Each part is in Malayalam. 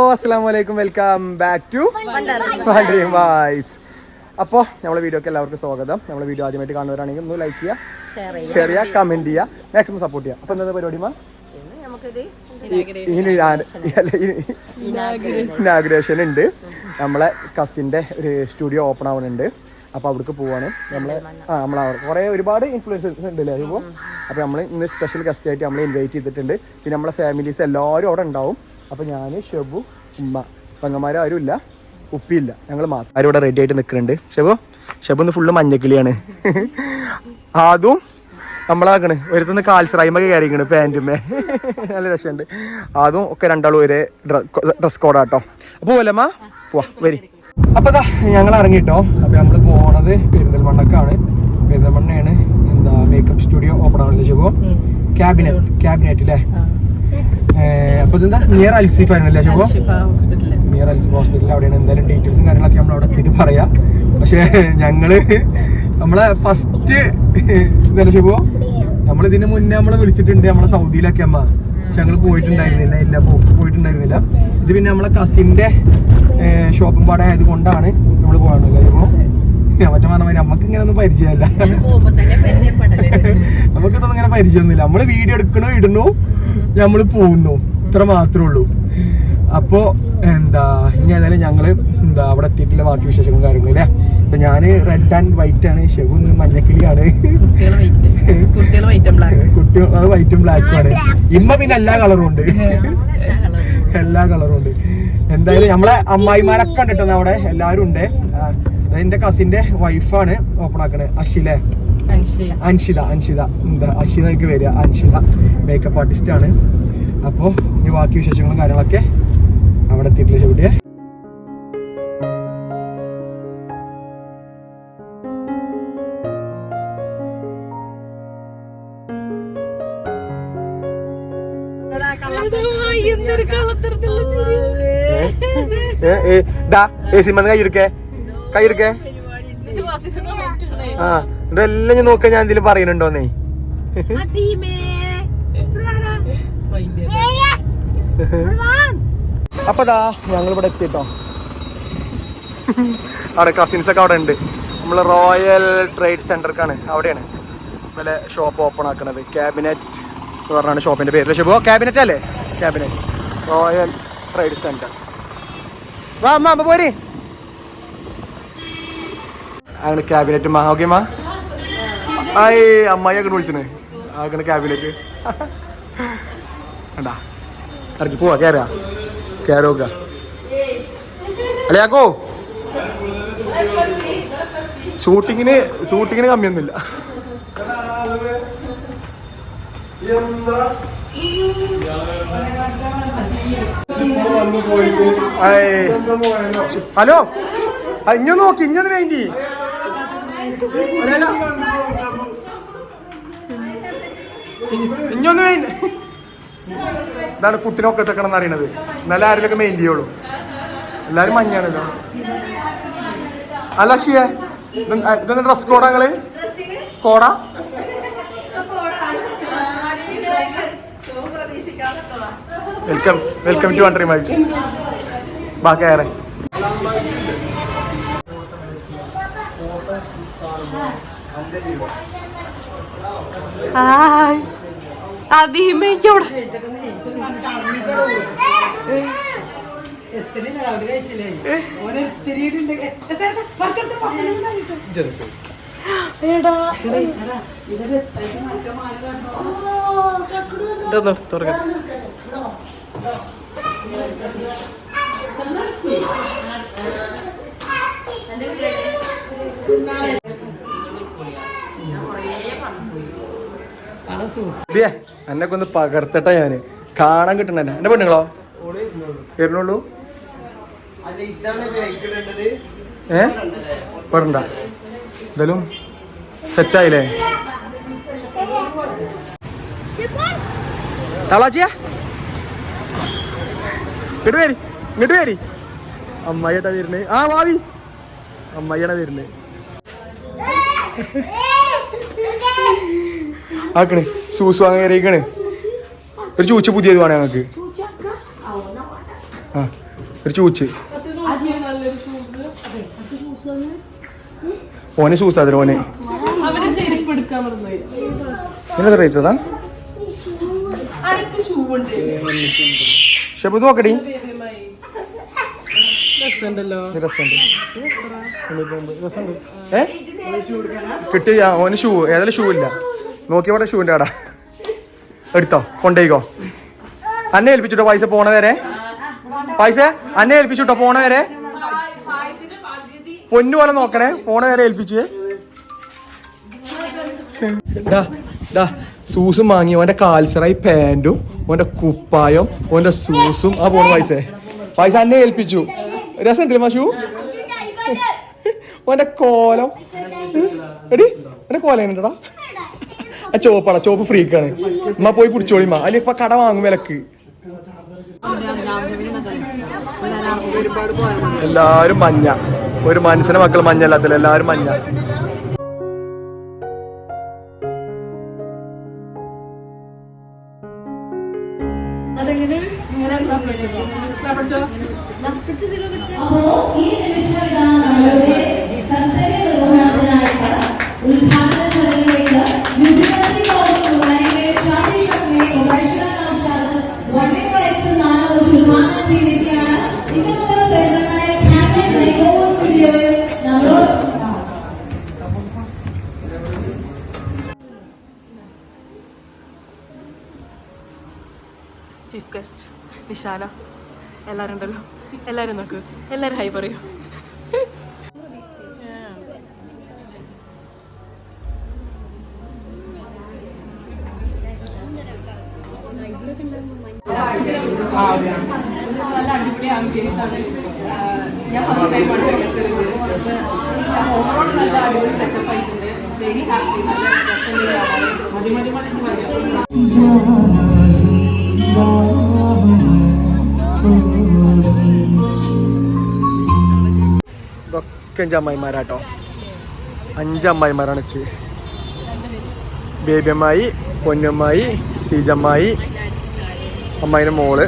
Assalamualaikum, welcome back to Wandering Vibes. അപ്പോൾ നമ്മളെ വീഡിയോക്ക് എല്ലാവർക്കും സ്വാഗതം. നമ്മളെ വീഡിയോ ആദ്യമായിട്ട് കാണുന്നവരാണെങ്കിൽ ഒന്ന് ലൈക്ക് ചെയ്യുക, ഷെയർ ചെയ്യുക, കമന്റ് ചെയ്യുക, മാക്സിമം സപ്പോർട്ട് ചെയ്യുക. അപ്പോൾ എന്താ പരിപാടി ഇനാഗുറേഷൻ ഉണ്ട്. നമ്മളെ കസിൻ്റെ ഒരു സ്റ്റുഡിയോ ഓപ്പൺ ആവുന്നുണ്ട്. അപ്പോൾ അവിടേക്ക് പോവാണ് നമ്മളെ കുറേ ഒരുപാട് ഇൻഫ്ലുവൻസേഴ്സ് ഉണ്ട് അല്ലേ ഇപ്പോൾ. അപ്പോൾ നമ്മൾ ഇന്ന് സ്പെഷ്യൽ ഗസ്റ്റ് ആയിട്ട് നമ്മൾ ഇൻവൈറ്റ് ചെയ്തിട്ടുണ്ട്. പിന്നെ നമ്മളെ ഫാമിലീസ് എല്ലാവരും അവിടെ ഉണ്ടാവും. അപ്പോൾ ഞാൻ, ഷെബു, ഉമ്മ, പെങ്ങന്മാരും ആരും ഇല്ല, ഉപ്പിയില്ല, ഞങ്ങൾ മാത്രം ആരും ഇവിടെ റെഡി ആയിട്ട് നിൽക്കുന്നുണ്ട്. ഷെബു ഒന്ന് ഫുള്ള് മഞ്ഞക്കിളിയാണ്. അതും നമ്മളാക്കണ് ഒരുത്തുനിന്ന് കാൽസറായ്മൊക്കെ കയറിക്കണ് പാൻറ്റുമേ. നല്ല രസമുണ്ട്. അതും ഒക്കെ രണ്ടാളും ഒരേ ഡ്രസ് കോഡാട്ടോ. അപ്പോൾ പോലമ്മ പോവാ വരി. അപ്പോൾ ഇതാ ഞങ്ങൾ ഇറങ്ങിട്ടോ. അപ്പോൾ നമ്മൾ പോണത് പെരിന്തൽമണ്ണക്കാണ്. പെരിന്തൽമണ്ണയാണ് എന്താ മേക്കപ്പ് സ്റ്റുഡിയോ ഓപ്പൺ ആണല്ലോ ഷെബു. ക്യാബിനറ്റ് അല്ലേ. അപ്പോൾ ഇതെന്താ നിയർ അൽസിഫ് ആയിരുന്നല്ലേ ഷെബു? നിയർ അൽസിഫ് ഹോസ്പിറ്റൽ അവിടെയാണ്. എന്തായാലും ഡീറ്റെയിൽസും കാര്യങ്ങളൊക്കെ നമ്മൾ അവിടെ എത്തിയിട്ട് പറയാം. പക്ഷേ നമ്മളെ ഫസ്റ്റ് ഇതല്ലേ ഷെബു, നമ്മളിതിന് മുന്നേ നമ്മളെ വിളിച്ചിട്ടുണ്ട് നമ്മളെ സൗദിയിലൊക്കെ അമ്മ. പക്ഷെ ഞങ്ങൾ പോയിട്ടുണ്ടായിരുന്നില്ല. പോയിട്ടുണ്ടായിരുന്നില്ല. ഇത് പിന്നെ നമ്മളെ കസിൻ്റെ ഷോപ്പും പാടെ ആയത് കൊണ്ടാണ് നമ്മൾ പോകാണല്ലോ ഷെബു. മറ്റേ പറഞ്ഞ നമുക്ക് ഇങ്ങനെ ഒന്നും പരിചയമല്ല, നമുക്കിതൊന്നും ഇങ്ങനെ പരിചയമൊന്നുമില്ല. നമ്മള് വീഡിയോ എടുക്കണോ ഇടുന്നു, നമ്മൾ പോകുന്നു, ഇത്ര മാത്രമേ ഉള്ളൂ. അപ്പോൾ എന്താ ഇനി ഏതായാലും ഞങ്ങള് അവിടെ എത്തിയിട്ടില്ല ബാക്കി വിശേഷങ്ങളും കാര്യങ്ങളും അല്ലേ. അപ്പൊ ഞാന് റെഡ് ആൻഡ് വൈറ്റ് ആണ്, ഷെബു മഞ്ഞക്കിളിയാണ്, കുട്ടികൾ വൈറ്റും ബ്ലാക്കും ആണ്. ഇമ്മ പിന്നെ എല്ലാ കളറും ഉണ്ട്. എന്തായാലും നമ്മളെ അമ്മായിമാരൊക്കെ ഉണ്ട് കേട്ടോ അവിടെ, എല്ലാവരും ഉണ്ട്. എന്റെ കസിന്റെ വൈഫാണ് ഓപ്പൺ ആക്കണേ, അൻഷിത എന്താ അഷിത എനിക്ക് വരിക. അൻഷിത മേക്കപ്പ് ആർട്ടിസ്റ്റ് ആണ്. അപ്പോൾ ഈ ബാക്കി വിശേഷങ്ങളും കാര്യങ്ങളൊക്കെ അവിടെ എത്തിയിട്ടില്ല ഷൂട്ടിയെ. കൈയെടുക്കേ ആ ഇതെല്ലാം ഞാൻ നോക്കാൻ ഞാൻ എന്തെങ്കിലും പറയുന്നുണ്ടോന്നേ. അപ്പതാ ഞങ്ങളിവിടെ എത്തിട്ടോ. അവിടെ കസിൻസ് ഒക്കെ അവിടെ ഉണ്ട്. നമ്മള് റോയൽ ട്രേഡ് സെന്റർക്കാണ്, അവിടെയാണ് നല്ല ഷോപ്പ് ഓപ്പൺ ആക്കണത്. ക്യാബിനറ്റ് എന്ന് പറഞ്ഞാണ് ഷോപ്പിന്റെ പേര്. ഷെബു ക്യാബിനറ്റ് അല്ലേ? Cabinet royal trade centre. വാ അമ്മ പോരെ. അങ്ങനെ ക്യാബിനറ്റ് ഓക്കെമാ. ആയി അമ്മായി അങ്ങനെ വിളിച്ചേ അങ്ങനെ ക്യാബിനറ്റ് കണ്ടാ ഇറക്കി പോവാ. കയറോക്ക അല്ലയാക്കോ. ഷൂട്ടിങ്ങിന് കമ്മിയൊന്നുമില്ല. ഹലോ ഇഞ്ഞൊന്ന് നോക്കി, ഇഞ്ഞൊന്ന് വേണ്ടി ഇഞ്ഞൊന്ന് വേണ്ടി. ഇതാണ് കുട്ടിനൊക്കെ തെക്കണം അറിയണത്. എന്നാലും ആരെങ്കിലൊക്കെ മെയിൻ ചെയ്യുള്ളൂ. എല്ലാരും മഞ്ഞാണല്ലോ. അല്ല ഷിയ ഇതെന്താ ഡ്രസ് കോഡാ നിങ്ങള്? കോഡാ വെൽക്കം ടു വണ്ടറിംഗ് വൈബ്സ്. ബാക്കി ഏറെ എന്നൊക്കെ ഒന്ന് പകർത്തട്ടെ. ഞാന് കാണാൻ കിട്ടണ എന്റെ പെണ്ണുങ്ങളോ വരുന്നുള്ളൂ. പെടണ്ട എന്തായാലും സെറ്റായില്ലേ? തളാച്ചിയാ ഇങ്ങോട്ട് വരി. അമ്മായിട്ടാ വരുന്നേ. ആ ഭാവി അമ്മായിയാണ് വരുന്നേ. ആക്കണേ ഷൂസ് വാങ്ങാൻ കയറിയേക്കണ്. ഒരു ചൂച്ച പുതിയത് വേണേ ഞങ്ങൾക്ക്. ആ ഒരു ചൂച്ച് ഓന് ഷൂസ് അതിൽ ഓന് ഇതിനെത്ര റേറ്റ് അതാ ഷെബു നോക്കടി കിട്ടിയ ഓന് ഷൂ ഏതായാലും ഷൂ ഇല്ല നോക്കിയവിടെ ഷൂവിൻ്റെ കട എടുത്തോ കൊണ്ടേക്കോ അന്നെ ഏൽപ്പിച്ചിട്ടോ പൈസ പോണ വരെ പൈസ അന്നെ ഏൽപ്പിച്ചിട്ടോ പോണ വരെ പൊന്നു പോലെ നോക്കണേ പോണ വരെ ഏൽപ്പിച്ച് ഷൂസും വാങ്ങി ഓന്റെ കാൽസറായി പാൻറ്റും ഓന്റെ കുപ്പായം ഓന്റെ ഷൂസും ആ പോണ പൈസ അന്നെ ഏൽപ്പിച്ചു രസം ഉണ്ടല്ലേ ഷൂ ഓന്റെ കോലം എടി എന്റെ കോലം ഉണ്ടടാ ആ ചോപ്പാടാ ചോപ്പ് ഫ്രീക്കാണ് ഉമ്മ പോയി പിടിച്ചോളിമ്മ അതിൽ ഇപ്പൊ കട വാങ്ങും വിലക്ക് എല്ലാരും മഞ്ഞ ഒരു മനസ്സിന്റെ മക്കൾ മഞ്ഞല്ലാത്തില്ല എല്ലാരും മഞ്ഞ ചീഫ് ഗസ്റ്റ് നിഷാന എല്ലാവരും ഉണ്ടല്ലോ എല്ലാവരും നോക്ക് എല്ലാവരും ഹൈ പറയൂ നല്ല അടിപൊളി ആംബിയൻസ് ആണ് ഞാൻ ഫസ്റ്റ് ടൈം ആണ് ഓവറോൾ നല്ല അടിപൊളി സെറ്റപ്പ് ആയിട്ടുണ്ട് വെരി ഹാപ്പി നല്ല ഇതൊക്കെ 5 അമ്മായിമാരാട്ടോ 5 അമ്മായിമാരാണ് വെച്ച് ബേബിയമ്മായി പൊന്നമ്മായി സീജമ്മായി അമ്മായിൻ്റെ മോള്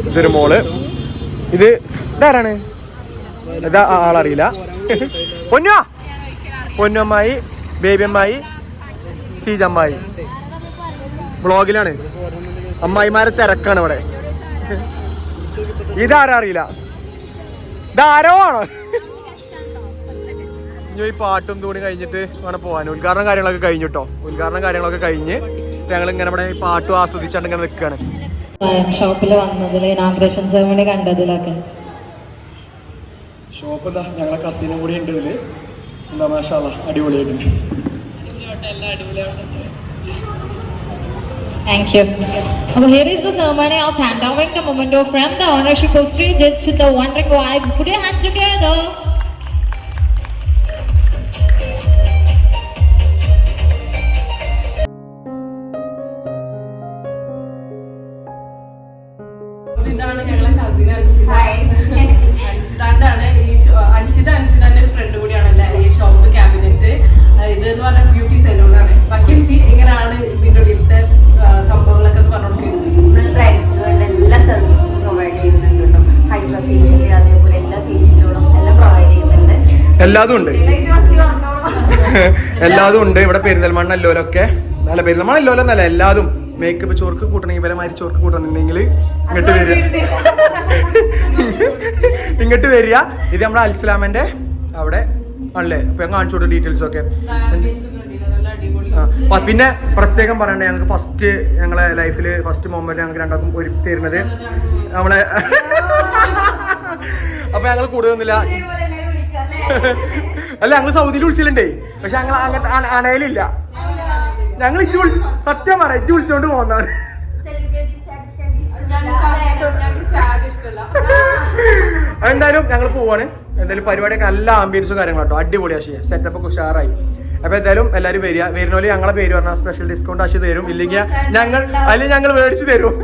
ഇതൊരു മോള് ഇതാരാണ് ഇതാ ആളറിയില്ല പൊന്നമ്മായി ബേബിയമ്മായി സീജമ്മായി വ്ളോഗിലാണ് അമ്മായിമാരെ തിരക്കാണ് ഇവിടെ ഇതാരാ അറിയില്ല ഇതാരോ ആണോ ഇനി ഈ പാട്ടും തൂണി കഴിഞ്ഞിട്ട് വേണം പോകാൻ ഉദ്ഘാടനം കാര്യങ്ങളൊക്കെ കഴിഞ്ഞിട്ടോ ഉദ്ഘാടനം കാര്യങ്ങളൊക്കെ കഴിഞ്ഞ് ഞങ്ങൾ ഇങ്ങനെ ഇവിടെ ഈ പാട്ടും ആസ്വദിച്ചാണ്ട് ഇങ്ങനെ നിൽക്കുകയാണ് ഷോപ്പിൽ വന്നതിൽ ഇനാഗ്രേഷൻ സെറമണി കണ്ടതിലൊക്കെ ഷോപ്പ് എന്താ ഞങ്ങളെ കസിനും കൂടി ഉണ്ട് ഇതില് എന്താ മാഷാഅല്ലാ അടിപൊളിയായിട്ടുണ്ട് Thank you. Okay, here is the ceremony of handovering the memento from the ownership of Srijit to the wandering wives. Put your hands together. ഇതാണ് ഞങ്ങളെ കസിൻ അൻഷിതാണ്ടാണ് അൻഷിതാന്റെ ഒരു ഫ്രണ്ട് കൂടിയാണല്ലേ ഈ ഷോപ്പ് ക്യാബിനറ്റ് ഇത് എന്ന് പറഞ്ഞാൽ ബ്യൂട്ടി സലൂണാണ് ബാക്കി എങ്ങനെയാണ് ഇതിന്റെ ഉള്ളിലത്തെ സംഭവങ്ങളൊക്കെ പറഞ്ഞു എല്ലാ സർവീസും പ്രൊവൈഡ് ചെയ്യുന്നുണ്ട് കേട്ടോ ഹൈഡ്രാ ഫേഷ്യൽ അതേപോലെ എല്ലാ ഫേഷ്യലുകളും എല്ലാം പ്രൊവൈഡ് ചെയ്യുന്നുണ്ട് എല്ലാതും ഉണ്ട് എല്ലാതും ഉണ്ട് ഇവിടെ പെരിന്തൽമണ്ണ അല്ലോലൊക്കെ നല്ല പെരിന്തൽമണ്ണ അല്ലോലൊന്നല്ല എല്ലാതും മേക്കപ്പ് ചോർക്ക് കൂട്ടണമെങ്കിൽ ഇവരെ മാതിരി ചോർക്ക് കൂട്ടണമെന്നുണ്ടെങ്കിൽ ഇങ്ങോട്ട് വരിക ഇത് നമ്മുടെ അൽസ്ലാമന്റെ അവിടെ ആണല്ലേ അപ്പൊ ഞാൻ കാണിച്ചു കൊടുത്തു ഡീറ്റെയിൽസ് ഒക്കെ പിന്നെ പ്രത്യേകം പറയണ്ടേ ഞങ്ങൾക്ക് ഫസ്റ്റ് ഞങ്ങളെ ലൈഫിൽ ഫസ്റ്റ് മൊമെന്റ് ഞങ്ങൾക്ക് രണ്ടാക്കും ഒരുക്കി തരുന്നത് നമ്മളെ അപ്പൊ ഞങ്ങൾ കൂടുതലൊന്നുമില്ല അല്ല ഞങ്ങൾ സൗദിയിൽ വിളിച്ചിട്ടുണ്ടേ പക്ഷെ ഞങ്ങൾ അങ്ങോട്ട് അണയിലില്ല ഞങ്ങൾ സത്യം പറയാം ഇജ്ജ് വിളിച്ചോണ്ട് പോകുന്നതാണ് എന്തായാലും ഞങ്ങൾ പോവാണ് എന്തായാലും പരിപാടിയൊക്കെ നല്ല ആംബിയൻസും കാര്യങ്ങളാട്ടോ അടിപൊളി ആശയ സെറ്റപ്പ് ഒക്കെ ഉഷാറായി അപ്പൊ എന്തായാലും എല്ലാവരും വരുന്നോല് ഞങ്ങളെ പേര് പറഞ്ഞാൽ സ്പെഷ്യൽ ഡിസ്കൗണ്ട് ആശി തരും ഇല്ലെങ്കിൽ ഞങ്ങൾ മേടിച്ചു തരും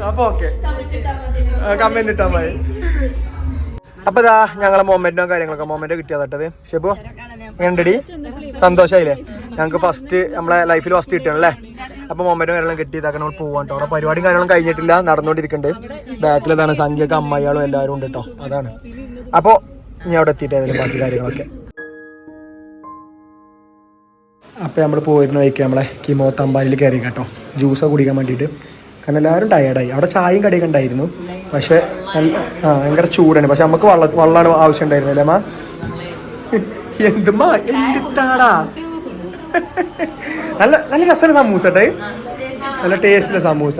അപ്പൊ ഓക്കെ കമന്റ് ഇട്ടാ മതി അപ്പൊ ഇതാ ഞങ്ങളെ മൊമെന്റോ കാര്യങ്ങളൊക്കെ മൊമെന്റോ കിട്ടിയതട്ടത് ഷെബു എങ്ങനെയുണ്ടടി സന്തോഷായില്ലേ ഞങ്ങൾക്ക് ഫസ്റ്റ് നമ്മളെ ലൈഫിൽ ഫസ്റ്റ് കിട്ടണല്ലേ അപ്പൊ മൊമ്മേന്റെ കാര്യങ്ങളും കെട്ടി ഇതാക്കാൻ നമ്മൾ പോവാൻ കേട്ടോ. അവിടെ പരിപാടിയും കാര്യങ്ങളും കഴിഞ്ഞിട്ടില്ല, നടന്നുകൊണ്ടിരിക്കുന്നുണ്ട്. ബാക്കിലതാണ് സംഖ്യക്ക് അമ്മയാളും എല്ലാവരും ഉണ്ട് കേട്ടോ. അതാണ്. അപ്പോൾ ഇനി അവിടെ എത്തിയിട്ട് ഏതായാലും ബാക്കി കാര്യങ്ങളൊക്കെ. അപ്പോൾ നമ്മൾ പോയിരുന്ന വഴിക്ക് നമ്മളെ കിമോ തമ്പാനിൽ കയറി കേട്ടോ, ജ്യൂസൊക്കെ കുടിക്കാൻ വേണ്ടിയിട്ട്. കാരണം എല്ലാവരും ടയേർഡായി. അവിടെ ചായയും കടിയൊക്കെ ഉണ്ടായിരുന്നു, പക്ഷേ ഭയങ്കര ചൂടാണ്. പക്ഷെ നമുക്ക് വെള്ളമാണ് ആവശ്യം ഉണ്ടായിരുന്നില്ലേ അമ്മ? എന്തുമ്മാ എന്തിട്ടാടാ നല്ല നല്ല രസമുള്ള സമൂസ കേട്ടെ, നല്ല ടേസ്റ്റുള്ള സമൂസ.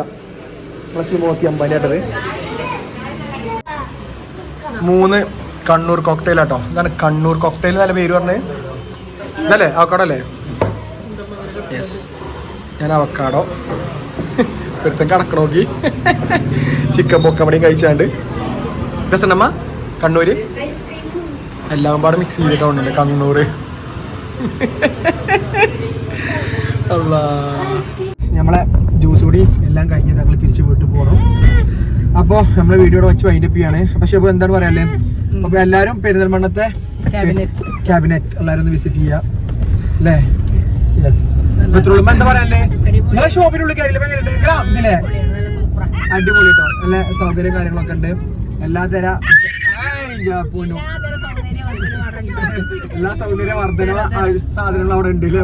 നമ്മളെ കിമോ തമ്പാനിയാട്ടത് 3 കണ്ണൂർ കോക്ടെയിൽ ആട്ടോ. ഇതാണ് കണ്ണൂർ കോക്ടെയിൽ നല്ല പേര് പറഞ്ഞത്. ഇതല്ലേ അവക്കാടോ അല്ലേ? യെസ്, ഞാൻ അവക്കാടോ ഒരുത്തൻ കടക്കണോക്കി ചിക്കൻ പൊക്കമടിയും കഴിച്ചാണ്ട്. രസമുണ്ടമ്മ കണ്ണൂര് എല്ലാം പാടെ മിക്സ് ചെയ്തിട്ടുണ്ട് കണ്ണൂര്. നമ്മളെ ജ്യൂസ് കൂടി എല്ലാം കഴിഞ്ഞ് ഞങ്ങൾ തിരിച്ച് വീട്ടിൽ പോകണം. അപ്പോൾ നമ്മളെ വീഡിയോ വെച്ച് വൈൻഡപ്പ് ചെയ്യാണ്. പക്ഷെ ഇപ്പോൾ എന്താണ് പറയാല്ലേ, അപ്പോൾ എല്ലാവരും പെരിന്തൽമണ്ണത്തെ ക്യാബിനറ്റ് എല്ലാവരും ഒന്ന് വിസിറ്റ് ചെയ്യുക അല്ലേ? യെസ്. എന്താ പറയാല്ലേ, നിങ്ങളെ ഷോപ്പിനുള്ളിൽ കയറിയില്ലേ ഇതില്ലേ? അടിപൊളി കേട്ടോ, നല്ല സൗകര്യം കാര്യങ്ങളൊക്കെ ഉണ്ട്. എല്ലാതര എല്ലാ സൗകര്യ വർദ്ധന സാധനങ്ങളും അവിടെ ഉണ്ട് അല്ലേ?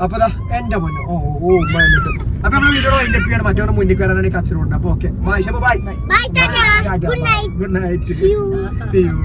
അപ്പൊ എന്റെ പൊന്നു അപ്പൊ നമ്മൾ വീഡിയോ വൈൻഡ് അപ്പ് ചെയ്യണം. മറ്റവരുടെ മുന്നിൽ കയറാനാണ് കച്ചറുണ്ട്. അപ്പൊ okay bye. Bye. Good night. See U.